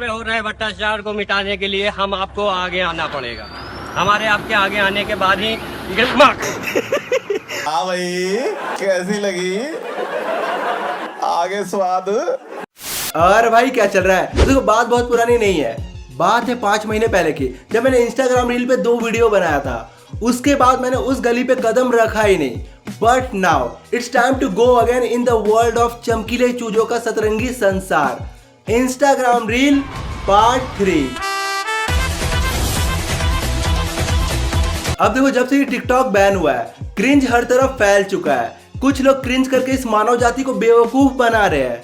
हो रहे भ्रष्टाचार को मिटाने के लिए हम आपको आगे आना पड़ेगा। हमारे आपके आगे आने के बाद ही हाँ भाई, कैसी लगी आगे स्वाद। और भाई क्या चल रहा है? देखो बात बहुत पुरानी नहीं है, बात है 5 महीने पहले की, जब मैंने इंस्टाग्राम रील पे 2 वीडियो बनाया था। उसके बाद मैंने उस गली पे कदम रखा ही नहीं। But now it's time to go again in the world of चमकीले चूजों का सतरंगी संसार। Instagram reel part 3। अब देखो, जब से ये टिकटॉक बैन हुआ है, क्रिंज हर तरफ फैल चुका है। कुछ लोग क्रिंज करके इस मानव जाति को बेवकूफ बना रहे हैं।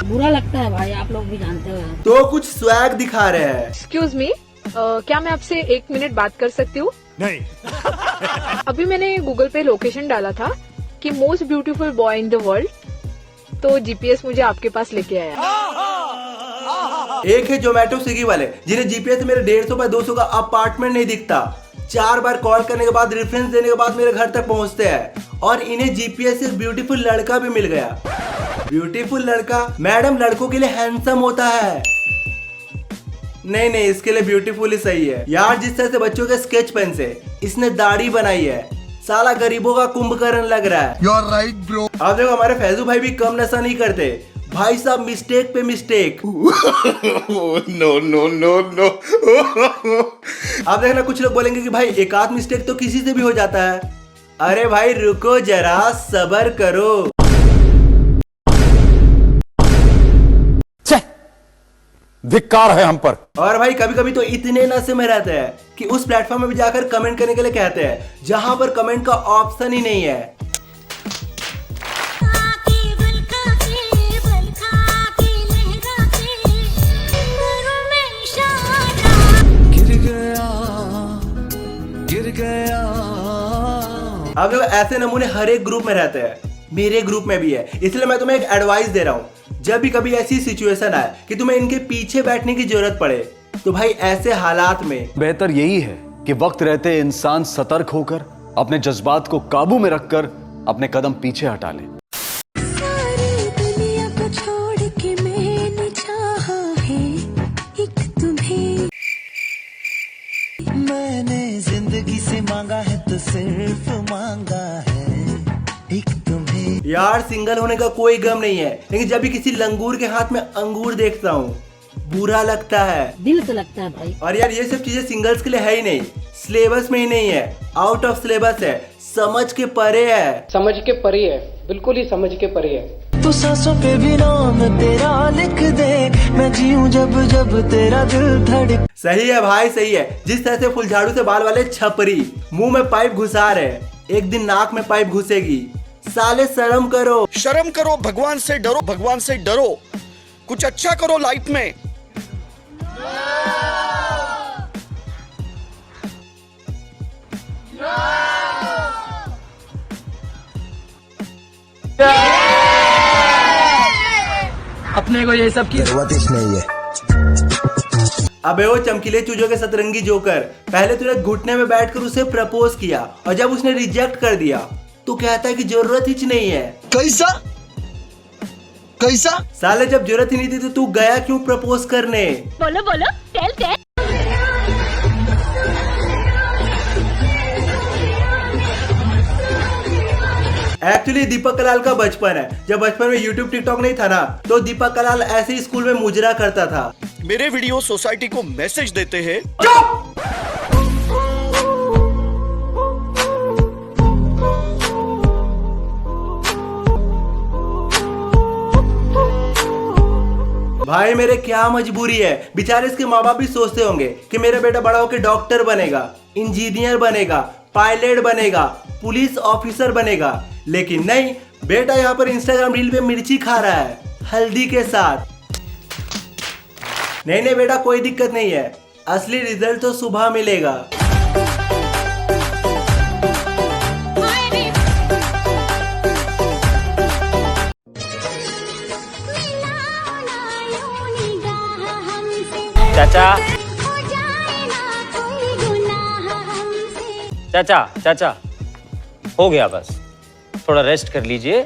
बुरा लगता है भाई, आप लोग भी जानते हो। तो कुछ स्वैग दिखा रहे हैं। एक्सक्यूज मी, क्या मैं आपसे 1 मिनट बात कर सकती हूँ? नहीं। अभी मैंने गूगल पे लोकेशन डाला था कि most beautiful boy in the world, तो जीपीएस मुझे आपके पास लेके आया। एक है जोमेटो स्विगी वाले, जिन्हें जीपीएस से मेरे 150 बाय 200 का अपार्टमेंट नहीं दिखता। 4 बार कॉल करने के बाद, रेफरेंस देने के बाद मेरे घर तक पहुंचते हैं। और इन्हें जीपीएस से ब्यूटीफुल लड़का भी मिल गया। ब्यूटीफुल लड़का? मैडम, लड़कों के लिए हैंडसम होता है। नहीं, इसके लिए ब्यूटीफुल ही सही है यार। जिस तरह से बच्चों के स्केच पेन से इसने दाढ़ी बनाई है, साला गरीबों का कुंभकर्ण लग रहा है। You are right bro. अब देखो, हमारे फैजू भाई भी कम नशा नहीं करते भाई साहब, मिस्टेक पे mistake. No no no no. अब देखना, कुछ लोग बोलेंगे कि भाई एक आध मिस्टेक तो किसी से भी हो जाता है। अरे भाई रुको जरा, सब्र करो। धिक्कार है हम पर। और भाई कभी कभी तो इतने नशे में रहते हैं कि उस प्लेटफॉर्म में भी जाकर कमेंट करने के लिए कहते हैं जहां पर कमेंट का ऑप्शन ही नहीं है। अब देखो, ऐसे नमूने हर एक ग्रुप में रहते हैं, मेरे ग्रुप में भी है। इसलिए मैं तुम्हें एक एडवाइस दे रहा हूँ, जब भी कभी ऐसी सिचुएशन आए कि तुम्हें इनके पीछे बैठने की जरूरत पड़े, तो भाई ऐसे हालात में बेहतर यही है कि वक्त रहते इंसान सतर्क होकर अपने जज्बात को काबू में रखकर अपने कदम पीछे हटा ले। सारी दुनिया को छोड़ के मैंने चाहा है एक तुम्हें। मैंने जिंदगी से मांगा है तो सिर्फ मांगा है एक तुम्हें। यार, सिंगल होने का कोई गम नहीं है, लेकिन जब भी किसी लंगूर के हाथ में अंगूर देखता हूँ, बुरा लगता है। दिल से लगता है भाई। और यार, ये सब चीजें सिंगल्स के लिए है ही नहीं, सिलेबस में ही नहीं है, आउट ऑफ सिलेबस है, समझ के परे है। समझ के परे है, बिल्कुल ही समझ के परे है। तू सांसों पे भी नाम तेरा लिख दे, मैं जीऊं जब जब तेरा दिल धड़के। सही है भाई, सही है। जिस तरह से फुलझाड़ू से बाल वाले छपरी मुंह में पाइप घुसा रहे, एक दिन नाक में पाइप घुसेगी। साले शर्म करो, शर्म करो, भगवान से डरो, भगवान से डरो, कुछ अच्छा करो लाइफ में। अपने को ये सब की जरूरत नहीं है। अबे वो चमकीले चूजों के सतरंगी जोकर, पहले तूने घुटने में बैठकर उसे प्रपोज किया, और जब उसने रिजेक्ट कर दिया तो कहता है कि जरूरत ही नहीं है। कैसा कैसा? साले, जब जरूरत ही नहीं थी तो तू गया क्यों प्रपोज करने? बोलो बोलो, टेल टेल। एक्चुअली दीपक कलाल का बचपन है। जब बचपन में यूट्यूब टिकटॉक नहीं था ना, तो दीपक कलाल ऐसे ही स्कूल में मुजरा करता था। मेरे वीडियो सोसाइटी को मैसेज देते हैं। भाई मेरे क्या मजबूरी है, बेचारे इसके माँ बाप भी सोचते होंगे कि मेरा बेटा बड़ा होकर डॉक्टर बनेगा, इंजीनियर बनेगा, पायलट बनेगा, पुलिस ऑफिसर बनेगा, लेकिन नहीं, बेटा यहाँ पर इंस्टाग्राम रील पे मिर्ची खा रहा है हल्दी के साथ। नहीं बेटा, कोई दिक्कत नहीं है, असली रिजल्ट तो सुबह मिलेगा। चाचा चाचा चाचा, हो गया बस, थोड़ा रेस्ट कर लीजिए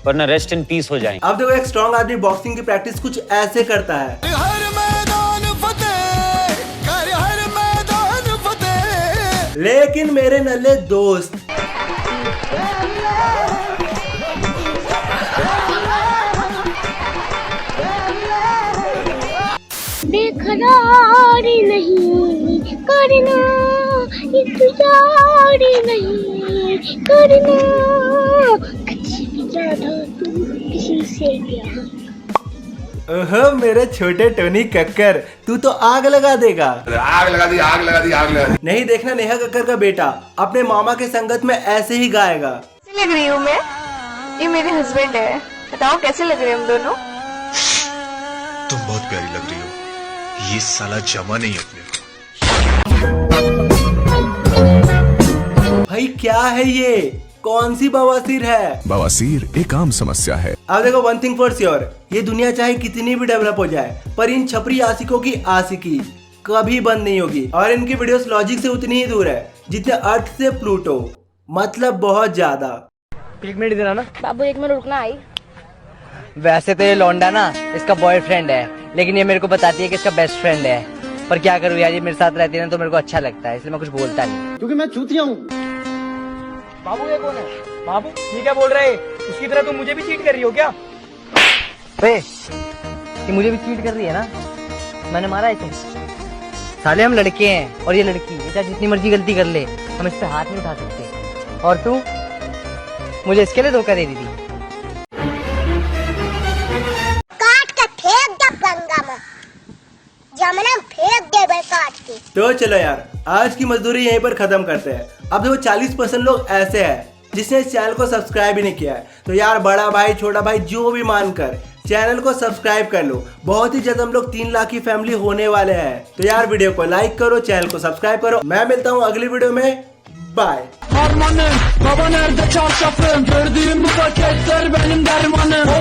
वरना रेस्ट इन पीस हो जाएंगे। अब देखो एक स्ट्रॉन्ग आदमी बॉक्सिंग की प्रैक्टिस कुछ ऐसे करता है। हर मैदान फतेह कर, हर मैदान फतेह। लेकिन मेरे नल्ले दोस्त बेकरार नहीं करना, इंतजार नहीं करना, किसी भी ज्यादा तू किसी से प्यार। ओहो मेरे छोटे टोनी कक्कर, तू तो आग लगा देगा। आग लगा दी, आग लगा दी, आग लगा दी। नहीं देखना नेहा कक्कर का बेटा अपने मामा के संगत में ऐसे ही गाएगा। कैसे लग रही हूँ मैं? ये मेरे हस्बैंड है, बताओ कैसे लग रहे हैं हम दोनों? तुम बहुत प्यारी लग रही हो, ये साला जमा नहीं अपने। भाई क्या है ये? कौन सी बवासीर है? बवासीर एक आम समस्या है। अब देखो वन थिंग फॉर श्योर, ये दुनिया चाहे कितनी भी डेवलप हो जाए पर इन छपरी आशिकों की आशिकी कभी बंद नहीं होगी। और इनकी वीडियोस लॉजिक से उतनी ही दूर है जितने अर्थ से प्लूटो, मतलब बहुत ज्यादा। 1 मिनट देना ना। बाबू 1 मिनट रुकना। आई वैसे तो ये लौंडा ना इसका बॉयफ्रेंड है, लेकिन ये मेरे को बताती है कि इसका बेस्ट फ्रेंड है। पर क्या करूँ यार, ये मेरे साथ रहती है ना तो मेरे को अच्छा लगता है, इसलिए मैं कुछ बोलता नहीं क्योंकि मैं चूतिया हूँ। बाबू ये कौन है? बाबू ये क्या बोल रहे? उसकी तरह तुम मुझे भी चीट कर रही हो क्या? ये मुझे भी चीट कर रही है ना, मैंने मारा है इसे। साले हम लड़के हैं और ये लड़की, ये चाहे जितनी मर्जी गलती कर ले हम इस पे हाथ नहीं उठा सकते। और तू मुझे इसके लिए धोखा दे दी थी। काट के फेंक दे गंगा में, जमुना में फेंक दे बे काट के। तो चलो यार आज की मजदूरी यहीं पर खत्म करते हैं। अब देखो 40% लोग ऐसे हैं जिसने इस चैनल को सब्सक्राइब ही नहीं किया है, तो यार बड़ा भाई छोटा भाई जो भी मानकर चैनल को सब्सक्राइब कर लो। बहुत ही जल्द हम लोग 3 लाख की फैमिली होने वाले हैं। तो यार वीडियो को लाइक करो, चैनल को सब्सक्राइब करो। मैं मिलता हूँ अगली वीडियो में, बाय।